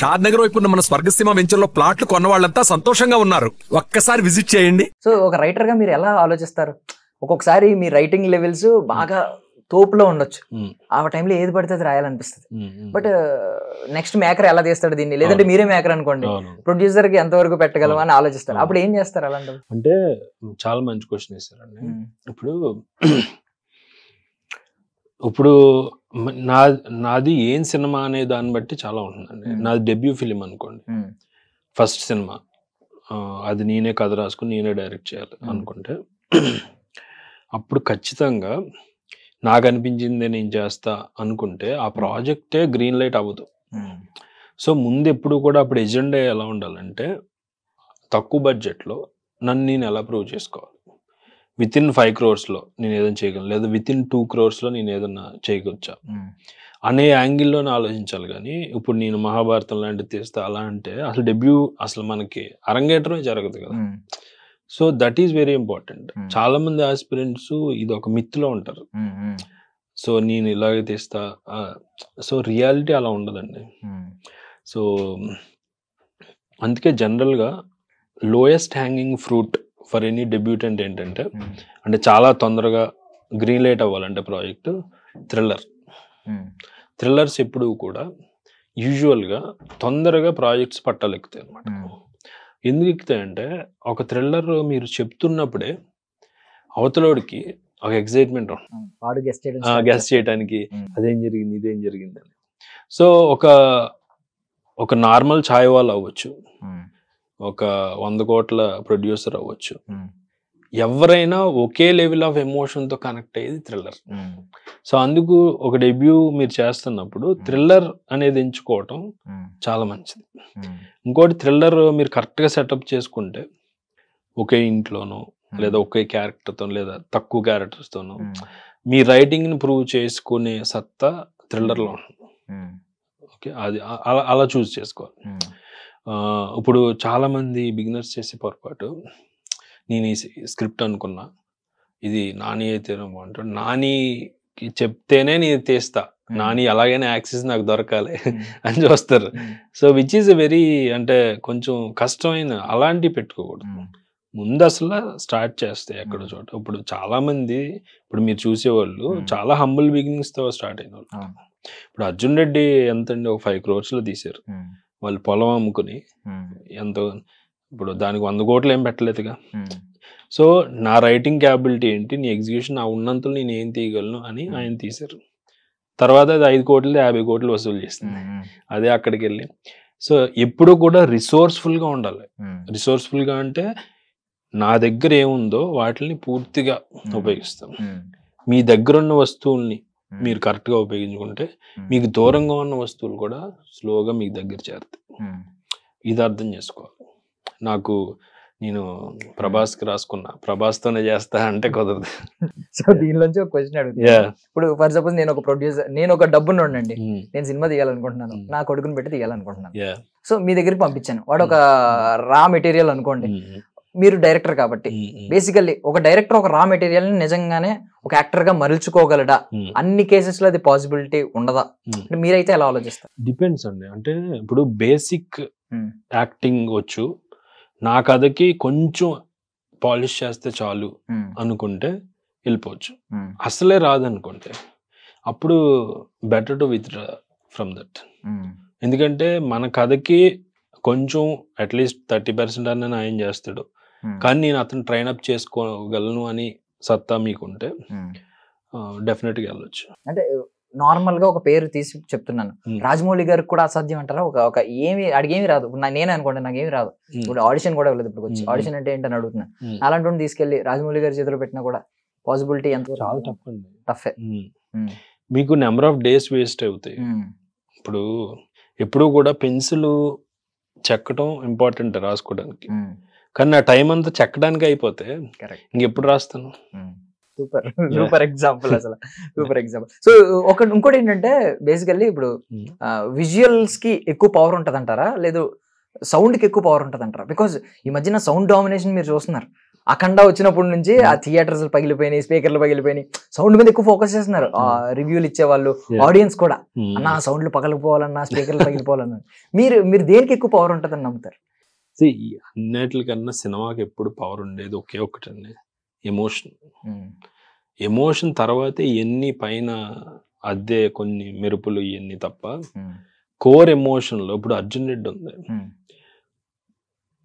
షాద్ నగర్ వైపు ఉన్న మన స్వర్గసీమ వెంచర్ లో ప్లాట్లు కొన్న వాళ్ళంతా సంతోషంగా ఉన్నారు. ఒక్కసారి విజిట్ చేయండి. సో ఒక రైటర్ గా మీరు ఎలా ఆలోచిస్తారు? ఒక్కొక్కసారి మీ రైటింగ్ లెవెల్స్ బాగా తోపులో ఉండొచ్చు, ఆ టైంలో ఏది పడితే అది రాయాలనిపిస్తుంది. బట్ నెక్స్ట్ మేకర్ ఎలా తీస్తాడు దీన్ని, లేదంటే మీరే మేకర్ అనుకోండి, ప్రొడ్యూసర్ కి ఎంతవరకు పెట్టగలం అని ఆలోచిస్తారు. అప్పుడు ఏం చేస్తారు అలాంటి? అంటే చాలా మంచి క్వశ్చన్ వేస్తారండి. ఇప్పుడు నాది ఏం సినిమా అనే దాన్ని బట్టి చాలా ఉంటుందండి. నాది డెబ్యూ ఫిలిం అనుకోండి, ఫస్ట్ సినిమా, అది నేనే కథ రాసుకుని నేనే డైరెక్ట్ చేయాలి అనుకుంటే అప్పుడు ఖచ్చితంగా నాకు అనిపించింది నేను చేస్తా అనుకుంటే ఆ ప్రాజెక్టే గ్రీన్ లైట్ అవ్వదు. సో ముందు ఎప్పుడు కూడా అప్పుడు ఎజెండా ఎలా ఉండాలంటే తక్కువ బడ్జెట్లో నన్ను నేను ఎలా ప్రూవ్ చేసుకోవాలి, విత్ ఇన్ 5 crores నేను ఏదైనా చేయగలను, లేదా విత్ ఇన్ 2 crores నేను ఏదన్నా చేయకొచ్చా అనే యాంగిల్లోనే ఆలోచించాలి. కానీ ఇప్పుడు నేను మహాభారతం లాంటిది తీస్తా అలా అంటే అసలు డెబ్యూ అసలు మనకి అరంగేట్రమే జరగదు కదా. So that is very important. చాలా మంది ఆస్పిరెంట్స్ ఇది ఒక మిత్తులో ఉంటారు. సో నేను ఇలాగే తీస్తా, సో రియాలిటీ అలా ఉండదండి. సో అందుకే జనరల్గా lowest hanging fruit for any debutante ఏంటంటే, అంటే చాలా తొందరగా గ్రీన్ లైట్ అవ్వాలంటే ప్రాజెక్ట్ థ్రిల్లర్స్ ఎప్పుడు కూడా యూజువల్గా తొందరగా ప్రాజెక్ట్స్ పట్టాలెక్కుతాయి అనమాట. ఎందుకు ఎక్కుతాయంటే ఒక థ్రిల్లర్ మీరు చెప్తున్నప్పుడే అవతలోడికి ఒక ఎక్సైట్మెంట్ ఉంటుంది గెస్ చేయడానికి, అదేం జరిగింది ఇదేం జరిగింది అని. సో ఒక నార్మల్ ఛాయ్ వాళ్ళు అవ్వచ్చు, ఒక 100 కోట్ల ప్రొడ్యూసర్ అవ్వచ్చు, ఎవరైనా ఒకే లెవెల్ ఆఫ్ ఎమోషన్తో కనెక్ట్ అయ్యేది థ్రిల్లర్. సో అందుకు ఒక డెబ్యూ మీరు చేస్తున్నప్పుడు థ్రిల్లర్ అనేది ఎంచుకోవటం చాలా మంచిది. ఇంకోటి థ్రిల్లర్ మీరు కరెక్ట్గా సెటప్ చేసుకుంటే ఒకే ఇంట్లోనో లేదా ఒకే క్యారెక్టర్తో లేదా తక్కువ క్యారెక్టర్స్తోనో మీ రైటింగ్ని ప్రూవ్ చేసుకునే సత్తా థ్రిల్లర్లో ఉంటుంది. ఓకే, అది అలా చూస్ చేసుకోవాలి. ఇప్పుడు చాలామంది బిగినర్స్ చేసే పొరపాటు, నేను ఈ స్క్రిప్ట్ అనుకున్నా, ఇది నాని అయితే అంటాడు, నానికి చెప్తేనే నేను తీస్తా, నాని ఎలాగైనా యాక్సెస్ నాకు దొరకాలి అని చూస్తారు. సో విచ్ ఈజ్ వెరీ అంటే కొంచెం కష్టమైన, అలాంటివి పెట్టుకోకూడదు. ముందు అసలు స్టార్ట్ చేస్తే ఎక్కడో చోట. ఇప్పుడు చాలా మంది ఇప్పుడు మీరు చూసేవాళ్ళు చాలా హంబుల్ బిగినింగ్స్తో స్టార్ట్ అయిన వాళ్ళు. ఇప్పుడు అర్జున్ రెడ్డి ఎంతండి, ఒక 5 crores తీశారు. వాళ్ళు పొలం అమ్ముకుని ఎంతో, ఇప్పుడు దానికి 100 కోట్లు ఏం పెట్టలేదుగా. సో నా రైటింగ్ క్యాపబిలిటీ ఏంటి, నీ ఎగ్జిక్యూషన్ నా ఉన్నంతలో నేను ఏం తీయగలను అని ఆయన తీశారు. తర్వాత అది 5 కోట్లు 50 కోట్లు వసూలు చేస్తుంది. అదే అక్కడికి వెళ్ళి. సో ఎప్పుడు కూడా రిసోర్స్ఫుల్గా ఉండాలి. రిసోర్స్ఫుల్గా అంటే నా దగ్గర ఏముందో వాటిని పూర్తిగా ఉపయోగిస్తాం. మీ దగ్గర ఉన్న వస్తువుల్ని మీరు కరెక్ట్గా ఉపయోగించుకుంటే మీకు దూరంగా ఉన్న వస్తువులు కూడా స్లోగా మీకు దగ్గర చేరుతాయి. ఇది అర్థం చేసుకోవాలి. నేను ప్రభాస్కి రాసుకున్నా, ప్రభాస్తోనే చేస్తా అంటే కుదరదు. సో దీనిలోంచి ఒక క్వశ్చన్ అడుగుతా. ఇప్పుడు ఫర్ సపోజ్ నేను ఒక ప్రొడ్యూసర్, నేను ఒక డబ్బును ఉండండి, నేను సినిమా తీయాలనుకుంటున్నాను, నా కొడుకుని పెట్టి తీయాలనుకుంటున్నాను. సో మీ దగ్గరికి పంపించాను, వాడు ఒక రా మెటీరియల్ అనుకోండి, మీరు డైరెక్టర్ కాబట్టి బేసికల్లీ ఒక డైరెక్టర్ ఒక రా మెటీరియల్ ని నిజంగానే ఒక యాక్టర్ గా మరల్చుకోగలడా? అన్ని కేసెస్ లో అది పాసిబిలిటీ ఉండదా? మీరైతే ఎలా ఆలోచిస్తారు? డిపెండ్స్ అండి. అంటే ఇప్పుడు బేసిక్ యాక్టింగ్ వచ్చు, నా కథకి కొంచెం పాలిష్ చేస్తే చాలు అనుకుంటే వెళ్ళిపోవచ్చు. అసలే రాదనుకుంటే అప్పుడు better to withdraw from that. ఎందుకంటే మన కథకి కొంచెం అట్లీస్ట్ 30% అన్న ఆయన చేస్తాడు, కానీ నేను అతను ట్రైన్ అప్ చేసుకోగలను అని సత్తా మీకుంటే డెఫినెట్గా వెళ్ళొచ్చు. అంటే నార్మల్ గా ఒక పేరు తీసి చెప్తున్నాను, రాజమౌళి గారికి కూడా అసాధ్యం అంటారా? ఒక అడిగేమి రాదు, నేనే అనుకోండి నాకేమి రాదు, ఇప్పుడు ఆడిషన్ కూడా వెళ్ళదు, ఇప్పుడు వచ్చి ఆడిషన్ అంటే ఏంటని అడుగుతున్నాను. అలాంటి తీసుకెళ్లి రాజమౌళి గారి చేతిలో పెట్టినా కూడా పాసిబిలిటీ ఎంత? చాలా టఫ్ అండి. టఫే. మీకు నెంబర్ ఆఫ్ డేస్ వేస్ట్ అవుతాయి. ఇప్పుడు ఎప్పుడు కూడా పెన్సిల్ చెక్కడం ఇంపార్టెంట్ రాసుకోవడానికి, కానీ నా టైం అంతా చెక్కడానికి అయిపోతే ఇంకెప్పుడు రాస్తాను? సూపర్ ఎగ్జాంపుల్, అసలు సూపర్ ఎగ్జాంపుల్. సో ఇంకోటి ఏంటంటే బేసికల్లీ ఇప్పుడు విజువల్స్ కి ఎక్కువ పవర్ ఉంటది అంటారా, లేదు సౌండ్కి ఎక్కువ పవర్ ఉంటుంది అంటారు? బికాజ్ ఈ మధ్యన సౌండ్ డామినేషన్ మీరు చూస్తున్నారు. అఖండ వచ్చినప్పటి నుంచి ఆ థియేటర్స్ పగిలిపోయినాయి, స్పీకర్లు పగిలిపోయినాయి, సౌండ్ మీద ఎక్కువ ఫోకస్ చేస్తున్నారు రివ్యూలు ఇచ్చేవాళ్ళు, ఆడియన్స్ కూడా. అన్న సౌండ్లు పగలిపోవాలన్నా, స్పీకర్లు పగిలిపోవాలన్నా, మీరు దేనికి ఎక్కువ పవర్ ఉంటుందని నమ్ముతారు? అన్నిటికన్నా సినిమాకి ఎప్పుడు పవర్ ఉండేది ఒకే ఒకటండి, ఎమోషన్. ఎమోషన్ తర్వాతే ఎన్ని పైన అద్దె కొన్ని మెరుపులు ఇవన్నీ తప్ప కోర్ ఎమోషన్ లో ఇప్పుడు అర్జున్ రెడ్డి ఉంది,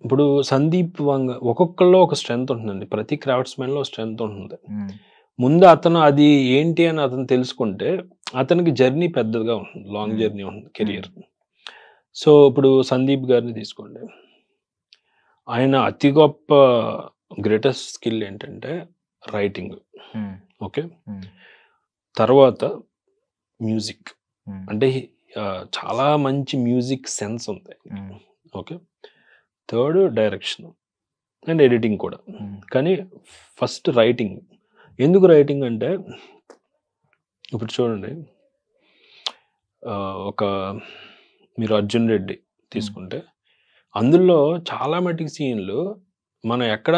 ఇప్పుడు సందీప్ వంగ, ఒక్కొక్కళ్ళు ఒక స్ట్రెంగ్త్ ఉంటుందండి. ప్రతి క్రాఫ్ట్స్ మ్యాన్ లో స్ట్రెంగ్త్ ఉంటుంది. ముందు అతను అది ఏంటి అని అతను తెలుసుకుంటే అతనికి జర్నీ పెద్దగా ఉంటుంది, లాంగ్ జర్నీ ఉంటుంది కెరియర్. సో ఇప్పుడు సందీప్ గారిని తీసుకోండి, ఆయన అతి గొప్ప గ్రేటెస్ట్ స్కిల్ ఏంటంటే రైటింగ్. ఓకే, తర్వాత మ్యూజిక్, అంటే చాలా మంచి మ్యూజిక్ సెన్స్ ఉంది. Okay, third direction and editing కూడా. కానీ ఫస్ట్ రైటింగ్. ఎందుకు రైటింగ్ అంటే ఇప్పుడు చూడండి, ఒక మీరు అర్జున్ రెడ్డి తీసుకుంటే అందులో చాలా మటుకు సీన్లు మనం ఎక్కడ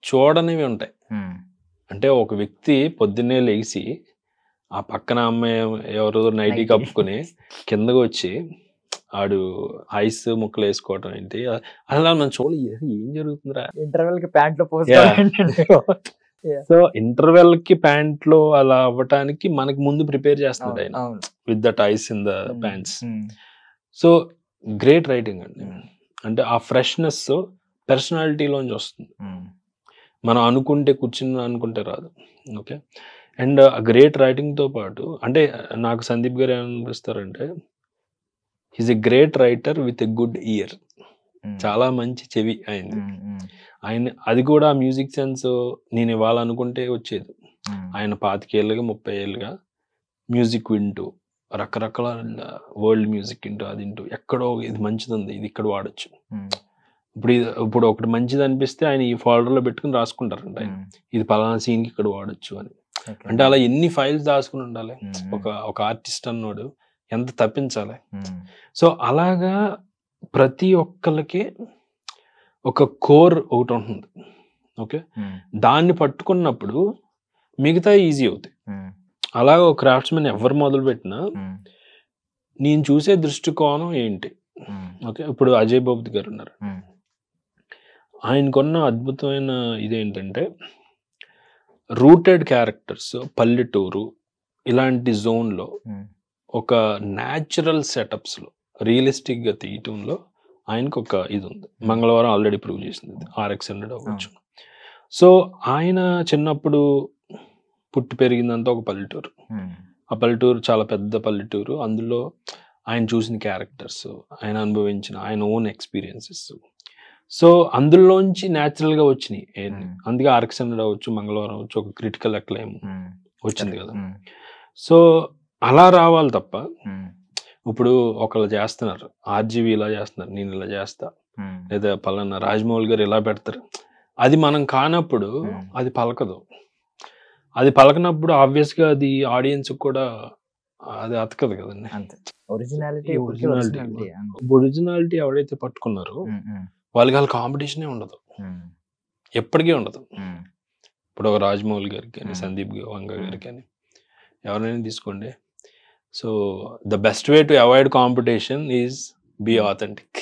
చూడనివి ఉంటాయి. అంటే ఒక వ్యక్తి పొద్దున్నే లేచి ఆ పక్కన అమ్మాయి ఎవరో నైటీ కప్పుకుని కిందకు వచ్చి ఆడు ఐస్ ముక్కలు వేసుకోవటం ఏంటి, అలా మనం చూడాలి ఏం జరుగుతుందిరా. ఇంటర్వెల్ కి ప్యాంట్ లో సో ఇంటర్వెల్ కి ప్యాంట్ లో అలా అవ్వటానికి మనకి ముందు ప్రిపేర్ చేస్తున్నాడు ఆయన with that ice in the pants. So great writing అండి. అంటే ఆ ఫ్రెష్నెస్ పర్సనాలిటీలోంచి వస్తుంది. మనం అనుకుంటే కూర్చుని అనుకుంటే రాదు. ఓకే, అండ్ ఆ గ్రేట్ రైటింగ్తో పాటు అంటే నాకు సందీప్ గారు ఏమనిపిస్తారంటే is a great writer with a good ear. చాలా మంచి చెవి అయింది ఆయన. అది కూడా మ్యూజిక్ సెన్స్ నేను ఇవ్వాలనుకుంటే వచ్చేది. ఆయన 25 ఏళ్ళుగా 30 ఏళ్ళుగా మ్యూజిక్ వింటూ రకరకాల వరల్డ్ మ్యూజిక్ వింటూ అది వింటూ ఎక్కడో ఇది మంచిది ఉంది, ఇది ఇక్కడ వాడచ్చు. ఇప్పుడు ఒకటి మంచిది అనిపిస్తే ఆయన ఈ ఫోల్డర్లో పెట్టుకుని రాసుకుంటారంట ఆయన, ఇది పలానా సీన్కి ఇక్కడ వాడచ్చు అని. అంటే అలా ఎన్ని ఫైల్స్ దాచుకుని ఉండాలి ఒక ఆర్టిస్ట్ అన్నోడు, ఎంత తప్పించాలి. సో అలాగా ప్రతి ఒక్కరికి ఒక కోర్ ఒకటి ఉంటుంది. ఓకే, దాన్ని పట్టుకున్నప్పుడు మిగతా ఈజీ అవుతాయి. అలాగే ఒక క్రాఫ్ట్స్మెన్ ఎవరు మొదలు పెట్టినా నేను చూసే దృష్టికోణం ఏంటి. ఓకే, ఇప్పుడు అజయ్ బాబు గారు ఉన్నారు, ఆయనకున్న అద్భుతమైన ఇదేంటంటే రూటెడ్ క్యారెక్టర్స్, పల్లెటూరు ఇలాంటి జోన్లో ఒక న్యాచురల్ సెటప్స్లో రియలిస్టిక్గా తీయటంలో ఆయనకు ఒక ఇది ఉంది. మంగళవారం ఆల్రెడీ ప్రూవ్ చేసింది, RX100 అవ్వచ్చు. సో ఆయన చిన్నప్పుడు పుట్టి పెరిగిందంతా ఒక పల్లెటూరు. ఆ పల్లెటూరు చాలా పెద్ద పల్లెటూరు. అందులో ఆయన చూసిన క్యారెక్టర్స్, ఆయన అనుభవించిన ఆయన ఓన్ ఎక్స్పీరియన్సెస్, సో అందులోంచి న్యాచురల్గా వచ్చినాయి. అందుకే RX100 అవ్వచ్చు, మంగళవారం అవ్వచ్చు, ఒక క్రిటికల్ అక్లైమ్ వచ్చింది కదా. సో అలా రావాలి తప్ప ఇప్పుడు ఒకళ్ళు చేస్తున్నారు, RGV ఇలా చేస్తున్నారు, నేను ఇలా చేస్తా, లేదా పలానా రాజమౌళి గారు ఇలా పెడతారు, అది మనం కానప్పుడు అది పలకదు. అది పలకనప్పుడు ఆబ్వియస్గా అది ఆడియన్స్ కూడా అది అతకదు కదండి. ఒరిజినాలిటీ ఎవరైతే పట్టుకున్నారో వాళ్ళకి వాళ్ళ కాంపిటీషనే ఉండదు, ఎప్పటికీ ఉండదు. ఇప్పుడు ఒక రాజమౌళి గారికి కానీ, సందీప్ వంగ గారికి కానీ, ఎవరైనా తీసుకోండి. So the best way to avoid competition is be authentic.